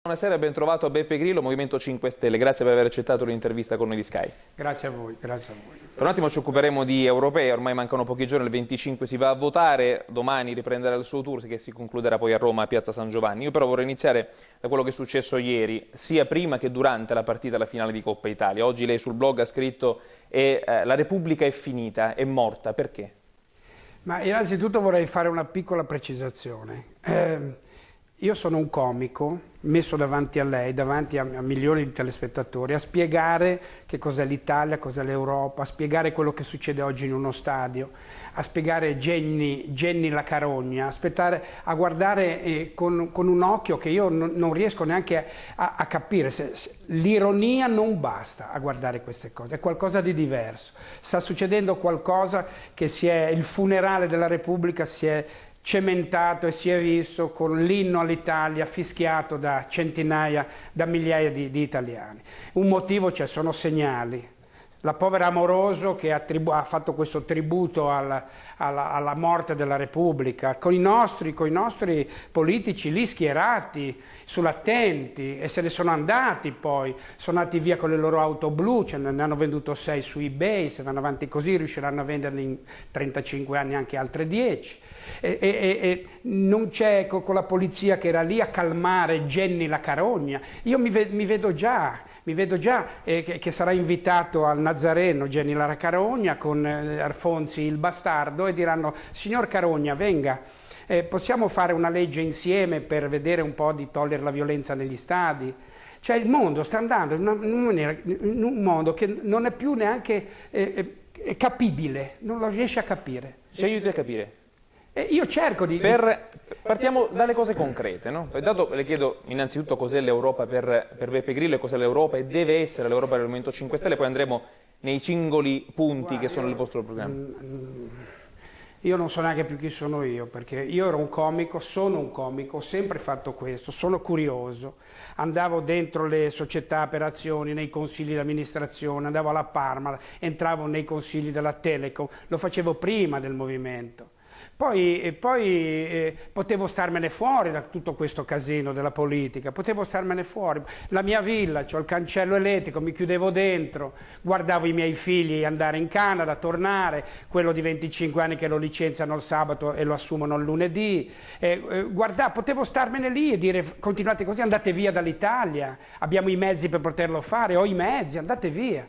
Buonasera, ben trovato a Beppe Grillo, Movimento 5 Stelle. Grazie per aver accettato l'intervista con noi di Sky. Grazie a voi, grazie a voi. Tra un attimo ci occuperemo di europee, ormai mancano pochi giorni, il 25 si va a votare, domani riprenderà il suo tour che si concluderà poi a Roma a Piazza San Giovanni. Io però vorrei iniziare da quello che è successo ieri, sia prima che durante la partita alla finale di Coppa Italia. Oggi lei sul blog ha scritto la Repubblica è finita, è morta, perché? Ma innanzitutto vorrei fare una piccola precisazione. Io sono un comico messo davanti a lei, davanti a milioni di telespettatori, a spiegare che cos'è l'Italia, cos'è l'Europa, a spiegare quello che succede oggi in uno stadio, a spiegare Jenny la carogna, a guardare con un occhio che io non riesco neanche a capire. L'ironia non basta a guardare queste cose, è qualcosa di diverso. Sta succedendo qualcosa che il funerale della Repubblica si è cementato e si è visto con l'inno all'Italia fischiato da centinaia, da migliaia di italiani. Un motivo c'è, sono segnali. La povera Amoroso che ha fatto questo tributo alla morte della Repubblica, con i nostri politici lì schierati, sull'attenti, e se ne sono andati poi, sono andati via con le loro auto blu, ne hanno venduto 6 su eBay, se vanno avanti così riusciranno a venderne in 35 anni anche altre 10. E non c'è con la polizia che era lì a calmare Jenny la carogna. Io mi vedo già che sarà invitato al Nazareno Jenny la carogna con Alfonsi il bastardo e diranno: signor Carogna, venga, possiamo fare una legge insieme per vedere un po' di togliere la violenza negli stadi? Cioè il mondo sta andando in un modo che non è più neanche capibile, non lo riesce a capire. Ci aiuti a capire? Io cerco di... Partiamo dalle cose concrete, no? Intanto le chiedo innanzitutto cos'è l'Europa per Beppe Grillo e cos'è l'Europa e deve essere l'Europa del Movimento 5 Stelle, poi andremo nei singoli punti che sono il vostro programma. Io non so neanche più chi sono io, perché io ero un comico, sono un comico, ho sempre fatto questo, sono curioso, andavo dentro le società per azioni, nei consigli di amministrazione, andavo alla Parma, entravo nei consigli della Telecom, lo facevo prima del movimento. Poi potevo starmene fuori da tutto questo casino della politica, potevo starmene fuori. La mia villa, c'ho il cancello elettrico, mi chiudevo dentro, guardavo i miei figli andare in Canada, tornare, quello di 25 anni che lo licenziano il sabato e lo assumono il lunedì. Potevo starmene lì e dire: continuate così, andate via dall'Italia, abbiamo i mezzi per poterlo fare, ho i mezzi, andate via.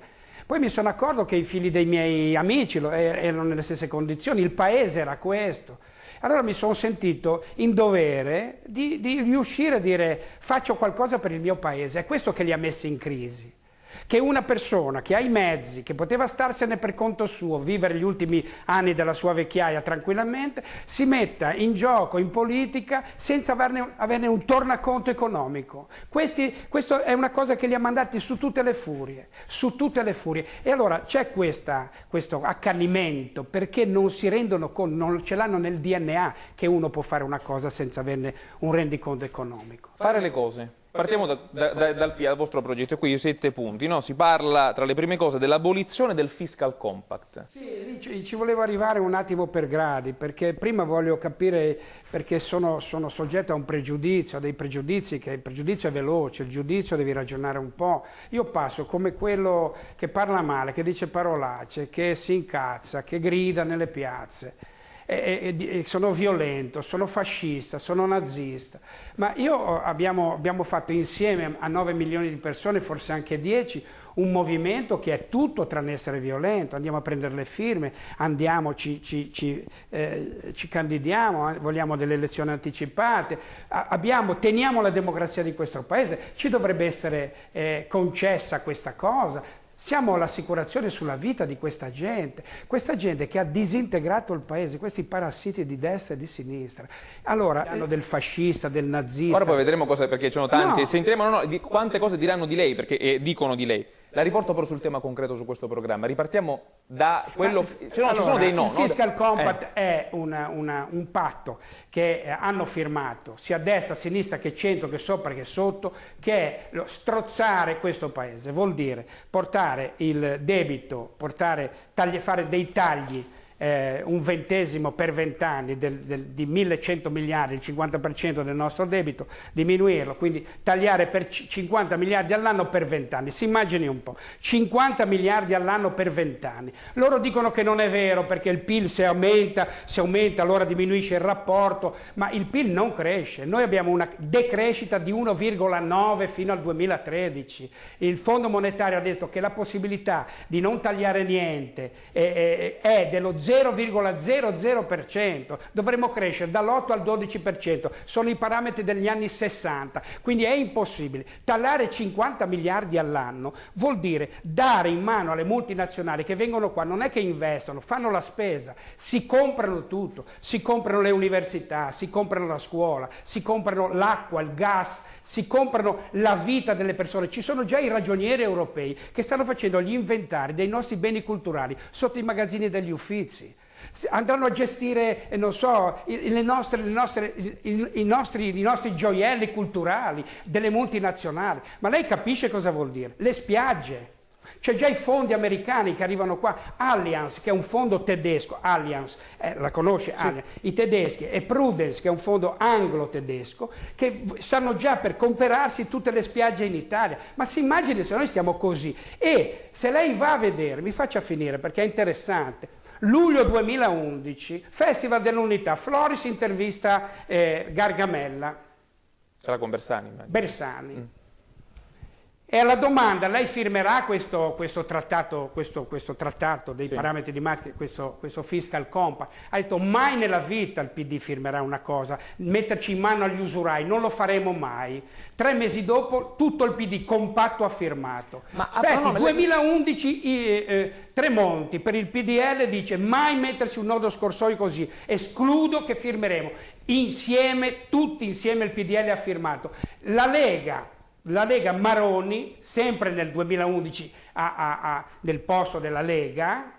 Poi mi sono accorto che i figli dei miei amici erano nelle stesse condizioni, il paese era questo. Allora mi sono sentito in dovere di riuscire a dire: faccio qualcosa per il mio paese. È questo che li ha messi in crisi. Che una persona che ha i mezzi, che poteva starsene per conto suo, vivere gli ultimi anni della sua vecchiaia tranquillamente, si metta in gioco in politica senza averne un tornaconto economico. Questo è una cosa che li ha mandati su tutte le furie, su tutte le furie. E allora c'è questo accanimento perché non si rendono conto, non ce l'hanno nel DNA che uno può fare una cosa senza averne un rendiconto economico. Fare le cose. Partiamo dal vostro progetto, qui 7 punti, no? Si parla tra le prime cose dell'abolizione del fiscal compact. Sì, lì ci volevo arrivare un attimo per gradi, perché prima voglio capire, perché sono soggetto a un pregiudizio, a dei pregiudizi, che il pregiudizio è veloce, il giudizio devi ragionare un po'. Io passo come quello che parla male, che dice parolacce, che si incazza, che grida nelle piazze. Sono violento, sono fascista, sono nazista, ma abbiamo fatto insieme a 9 milioni di persone, forse anche 10, un movimento che è tutto tranne essere violento. Andiamo a prendere le firme, andiamo, ci candidiamo, vogliamo delle elezioni anticipate, teniamo la democrazia di questo paese, ci dovrebbe essere concessa questa cosa. Siamo l'assicurazione sulla vita di questa gente che ha disintegrato il paese, questi parassiti di destra e di sinistra. Allora, hanno del fascista, del nazista. Ora poi vedremo cosa, perché ci sono tanti, sentiremo di quante cose diranno di lei, perché dicono di lei. La riporto però sul tema concreto su questo programma. Ripartiamo da quello... ci sono dei no. Il Fiscal Compact è un patto che hanno firmato sia destra, sinistra, che centro, che sopra, che sotto, che è strozzare questo paese. Vuol dire portare il debito, fare dei tagli un ventesimo per 20 anni di 1.100 miliardi, il 50% del nostro debito, diminuirlo, quindi tagliare per 50 miliardi all'anno per 20 anni. Si immagini un po', 50 miliardi all'anno per 20 anni. Loro dicono che non è vero perché il PIL se aumenta allora diminuisce il rapporto, ma il PIL non cresce. Noi abbiamo una decrescita di 1,9 fino al 2013. Il Fondo Monetario ha detto che la possibilità di non tagliare niente è dello 0,00%, dovremmo crescere dall'8 al 12%, sono i parametri degli anni 60, quindi è impossibile. Tagliare 50 miliardi all'anno vuol dire dare in mano alle multinazionali che vengono qua, non è che investono, fanno la spesa, si comprano tutto, si comprano le università, si comprano la scuola, si comprano l'acqua, il gas, si comprano la vita delle persone. Ci sono già i ragionieri europei che stanno facendo gli inventari dei nostri beni culturali sotto i magazzini degli Uffizi. Andranno a gestire, non so, i nostri gioielli culturali delle multinazionali. Ma lei capisce cosa vuol dire? Le spiagge. C'è già i fondi americani che arrivano qua, Allianz che è un fondo tedesco, Allianz, la conosce Allianz, sì. I tedeschi, e Prudence che è un fondo anglo-tedesco, che stanno già per comprarsi tutte le spiagge in Italia. Ma si immagini se noi stiamo così. E se lei va a vedere, mi faccia finire perché è interessante, luglio 2011, Festival dell'Unità, Floris intervista Gargamella. Sarà con Bersani. Bersani. E alla domanda, lei firmerà questo trattato dei sì. Parametri di Maastricht, questo fiscal compact? Ha detto mai nella vita il PD firmerà una cosa, metterci in mano agli usurai, non lo faremo mai. 3 mesi dopo tutto il PD compatto ha firmato. Ma aspetti, 2011 Tremonti per il PDL dice mai mettersi un nodo scorsoio così, escludo che firmeremo. Insieme, tutti insieme il PDL ha firmato. La Lega Maroni, sempre nel 2011 nel posto della Lega,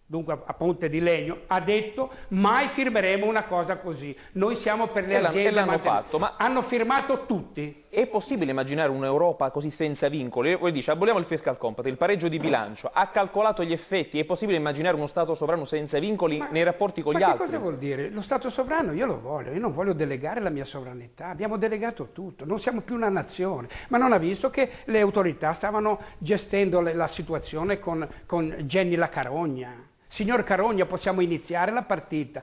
dunque a Ponte di Legno, ha detto mai firmeremo una cosa così, noi siamo per le aziende. E l'hanno fatto, ma hanno firmato tutti. È possibile immaginare un'Europa così senza vincoli? Voi dice aboliamo il fiscal compact, il pareggio di bilancio, ha calcolato gli effetti, è possibile immaginare uno Stato sovrano senza vincoli nei rapporti con gli altri? Ma che cosa vuol dire? Lo Stato sovrano io lo voglio, io non voglio delegare la mia sovranità, abbiamo delegato tutto, non siamo più una nazione, ma non ha visto che le autorità stavano gestendo la situazione con Genny La Carogna. Signor Carogna, possiamo iniziare la partita.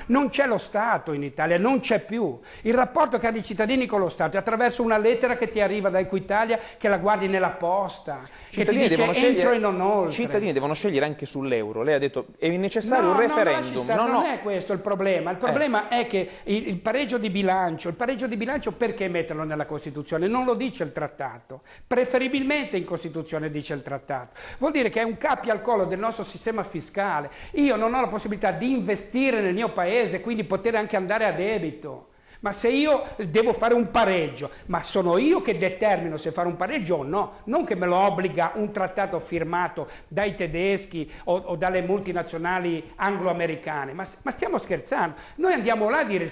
Non c'è lo Stato in Italia, non c'è più. Il rapporto che hanno i cittadini con lo Stato è attraverso una lettera che ti arriva da Equitalia, che la guardi nella posta, che ti dice entro e non oltre. I cittadini devono scegliere anche sull'euro. Lei ha detto è necessario un referendum. Non è questo il problema. Il problema è che il pareggio di bilancio perché metterlo nella Costituzione? Non lo dice il trattato. Preferibilmente in Costituzione dice il trattato. Vuol dire che è un cappio al collo del nostro sistema fiscale. Io non ho la possibilità di investire nel mio paese, quindi poter anche andare a debito. Ma se io devo fare un pareggio, ma sono io che determino se fare un pareggio o no, non che me lo obbliga un trattato firmato dai tedeschi o dalle multinazionali anglo-americane, ma stiamo scherzando. Noi andiamo là a dire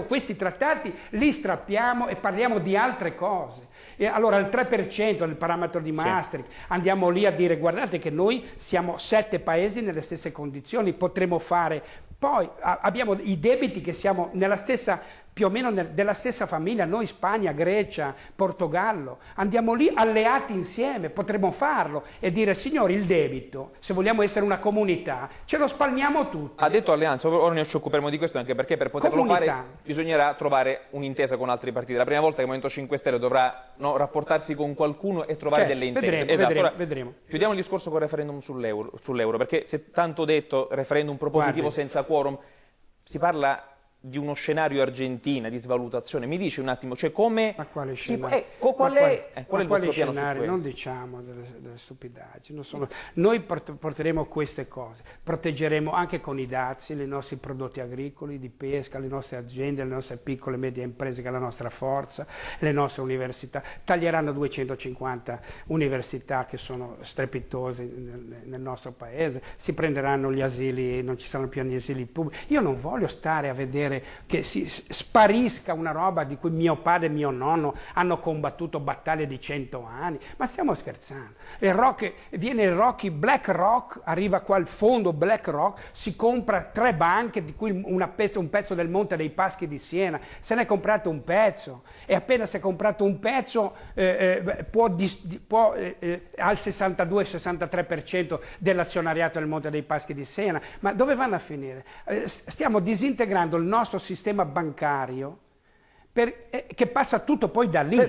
questi trattati li strappiamo e parliamo di altre cose. E allora il 3% del parametro di Maastricht, sì. Andiamo lì a dire guardate che noi siamo 7 paesi nelle stesse condizioni, potremo fare. Poi abbiamo i debiti che siamo nella stessa, più o meno della stessa famiglia, noi Spagna, Grecia, Portogallo, andiamo lì alleati insieme, potremmo farlo e dire signori il debito, se vogliamo essere una comunità, ce lo spalmiamo tutti. Ha detto Alleanza, ora ne ci occuperemo di questo anche perché per poterlo fare bisognerà trovare un'intesa con altri partiti. La prima volta che il Movimento 5 Stelle dovrà rapportarsi con qualcuno e trovare delle intese. Vedremo. Chiudiamo il discorso con il referendum sull'euro, perché se tanto detto referendum propositivo senza quorum, si parla di uno scenario Argentina, di svalutazione. Mi dice un attimo, cioè come... Ma quale scenario? Qual è il vostro piano su questo? Non diciamo delle stupidaggini. Noi porteremo queste cose, proteggeremo anche con i dazi i nostri prodotti agricoli, di pesca, le nostre aziende, le nostre piccole e medie imprese che è la nostra forza, le nostre università. Taglieranno 250 università che sono strepitose nel nostro paese, si prenderanno gli asili, non ci saranno più gli asili pubblici. Io non voglio stare a vedere permettere che sparisca una roba di cui mio padre e mio nonno hanno combattuto battaglie di 100 anni. Ma stiamo scherzando? Viene il Rocky, BlackRock, arriva qua al fondo BlackRock, si compra 3 banche, di cui un pezzo del Monte dei Paschi di Siena, se ne è comprato un pezzo, e appena si è comprato un pezzo può al 62-63% dell'azionariato del Monte dei Paschi di Siena. Ma dove vanno a finire? Stiamo disintegrando il nostro sistema bancario che passa tutto poi da lì.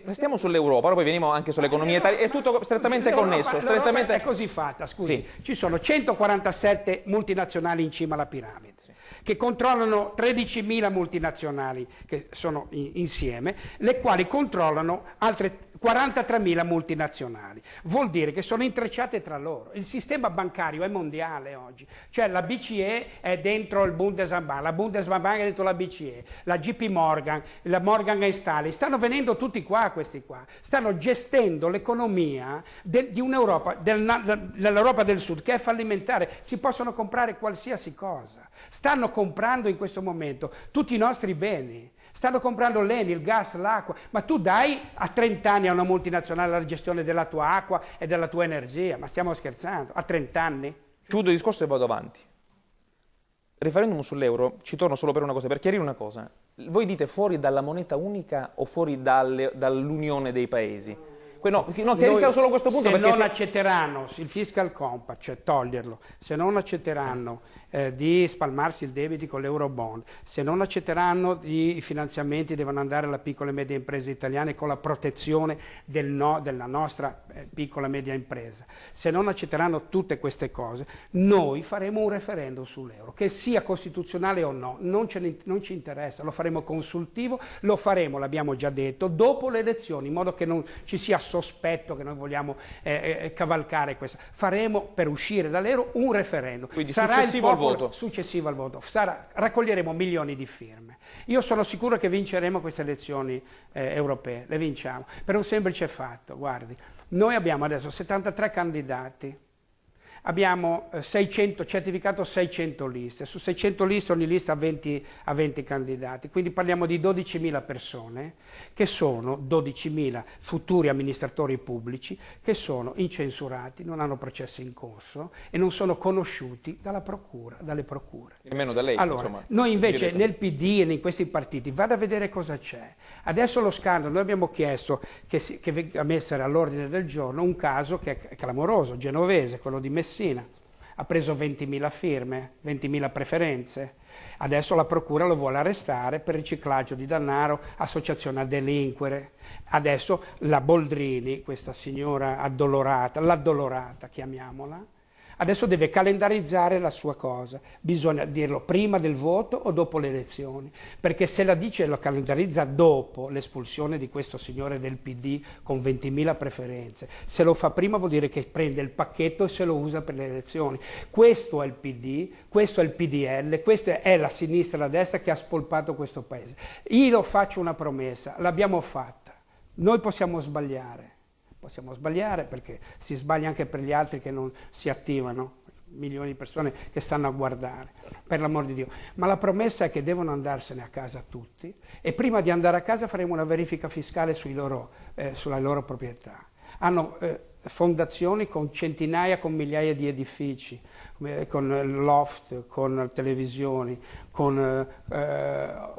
Stiamo sull'Europa, poi veniamo anche sull'economia italiana, è tutto strettamente connesso. L'Europa è così fatta, scusi. Sì. Ci sono 147 multinazionali in cima alla piramide, sì, che controllano 13.000 multinazionali che sono insieme, le quali controllano altre 43.000 multinazionali. Vuol dire che sono intrecciate tra loro. Il sistema bancario è mondiale oggi, cioè la BCE è dentro il Bundesbank, la Bundesbank è dentro la BCE, la JP Morgan, la Morgan Stanley, stanno venendo tutti qua, questi qua, stanno gestendo l'economia di un'Europa, dell'Europa del Sud, che è fallimentare. Si possono comprare qualsiasi cosa, stanno comprando in questo momento tutti i nostri beni. Stanno comprando l'Eni, il gas, l'acqua, ma tu dai a 30 anni a una multinazionale la gestione della tua acqua e della tua energia, ma stiamo scherzando? A 30 anni? Chiudo il discorso e vado avanti. Referendum sull'euro, ci torno solo per una cosa, per chiarire una cosa. Voi dite fuori dalla moneta unica o fuori dall'unione dei paesi? No, chiarisca solo questo punto. Se non accetteranno il fiscal compact, cioè toglierlo, se non accetteranno di spalmarsi il debito con l'Eurobond, se non accetteranno i finanziamenti devono andare alla piccola e media impresa italiana con la protezione della nostra piccola e media impresa, se non accetteranno tutte queste cose, noi faremo un referendum sull'euro, che sia costituzionale o no, non ci interessa, lo faremo consultivo, lo faremo, l'abbiamo già detto, dopo le elezioni, in modo che non ci sia sospetto che noi vogliamo cavalcare questo. Faremo per uscire dall'euro un referendum. Quindi sarà successivo al voto. Successivo al voto. Raccoglieremo milioni di firme. Io sono sicuro che vinceremo queste elezioni europee, le vinciamo, per un semplice fatto. Guardi, noi abbiamo adesso 73 candidati, abbiamo certificato 600 liste, su 600 liste ogni lista ha 20 candidati, quindi parliamo di 12.000 persone che sono 12.000 futuri amministratori pubblici che sono incensurati, non hanno processi in corso e non sono conosciuti dalle procure. Nemmeno da lei, allora, insomma. Noi invece nel PD e in questi partiti vado a vedere cosa c'è. Adesso lo scandalo, noi abbiamo chiesto che venga messo all'ordine del giorno un caso che è clamoroso, genovese, quello di Messina. Ha preso 20.000 firme, 20.000 preferenze. Adesso la procura lo vuole arrestare per riciclaggio di denaro, associazione a delinquere. Adesso la Boldrini, questa signora addolorata, l'addolorata chiamiamola, adesso deve calendarizzare la sua cosa. Bisogna dirlo prima del voto o dopo le elezioni, perché se la dice e lo calendarizza dopo l'espulsione di questo signore del PD con 20.000 preferenze, se lo fa prima vuol dire che prende il pacchetto e se lo usa per le elezioni. Questo è il PD, questo è il PDL, questa è la sinistra e la destra che ha spolpato questo paese. Io faccio una promessa, l'abbiamo fatta, noi possiamo sbagliare perché si sbaglia anche per gli altri che non si attivano, milioni di persone che stanno a guardare, per l'amor di Dio. Ma la promessa è che devono andarsene a casa tutti e prima di andare a casa faremo una verifica fiscale sulla loro proprietà. Hanno fondazioni con centinaia, con migliaia di edifici, con loft, con televisioni, con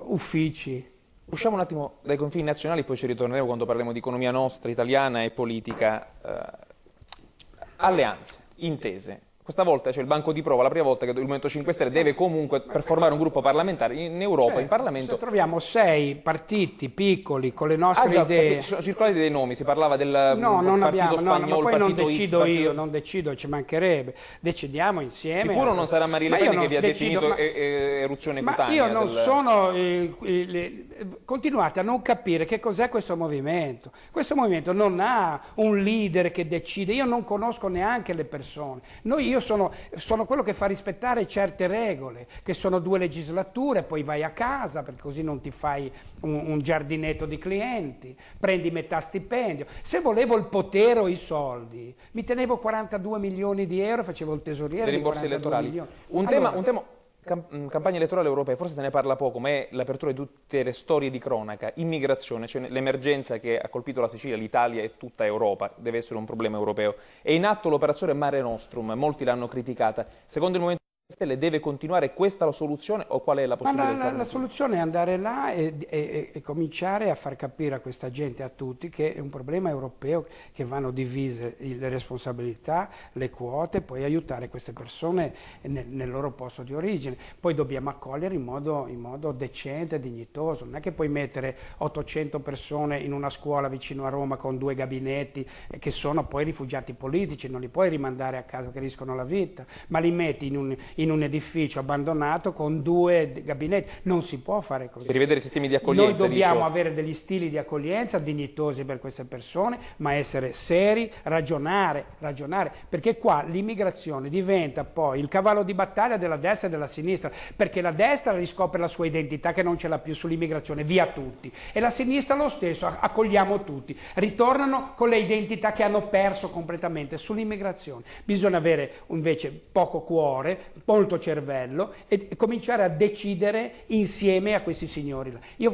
uffici. Usciamo un attimo dai confini nazionali, poi ci ritorneremo quando parleremo di economia nostra, italiana e politica. Alleanze, intese. Questa volta c'è il banco di prova, la prima volta che il Movimento 5 Stelle deve comunque, per formare un gruppo parlamentare in Europa, in Parlamento. Se troviamo 6 partiti piccoli con le nostre idee. Sono circolati dei nomi, si parlava del non partito spagnolo, ma poi non partito decido X, io, non decido, ci mancherebbe. Decidiamo insieme. Sicuro non sarà Marina Le Pen che vi ha definito eruzione cutanea. Ma io non sono. Continuate a non capire che cos'è questo movimento. Questo movimento non ha un leader che decide, io non conosco neanche le persone. Io sono quello che fa rispettare certe regole, che sono 2 legislature, poi vai a casa, perché così non ti fai un giardinetto di clienti, prendi metà stipendio. Se volevo il potere o i soldi, mi tenevo 42 milioni di euro, facevo il tesoriere dei di rimborsi 42 elettorali. milioni. Un tema Campagna elettorale europea, forse se ne parla poco, ma è l'apertura di tutte le storie di cronaca. Immigrazione, cioè l'emergenza che ha colpito la Sicilia, l'Italia e tutta Europa, deve essere un problema europeo. È in atto l'operazione Mare Nostrum, molti l'hanno criticata. Secondo il Movimento 5 Stelle deve continuare questa la soluzione o qual è la possibilità? La soluzione è andare là e cominciare a far capire a questa gente, a tutti, che è un problema europeo, che vanno divise le responsabilità, le quote, poi aiutare queste persone nel loro posto di origine. Poi dobbiamo accogliere in modo decente, dignitoso. Non è che puoi mettere 800 persone in una scuola vicino a Roma con 2 gabinetti che sono poi rifugiati politici, non li puoi rimandare a casa che rischiano la vita, ma li metti in un edificio abbandonato con 2 gabinetti. Non si può fare così. Per rivedere i sistemi di accoglienza. Noi dobbiamo avere degli stili di accoglienza dignitosi per queste persone, ma essere seri, ragionare, perché qua l'immigrazione diventa poi il cavallo di battaglia della destra e della sinistra, perché la destra riscopre la sua identità che non ce l'ha più sull'immigrazione, via tutti, e la sinistra lo stesso, accogliamo tutti, ritornano con le identità che hanno perso completamente sull'immigrazione. Bisogna avere invece poco cuore, molto cervello e cominciare a decidere insieme a questi signori là. Io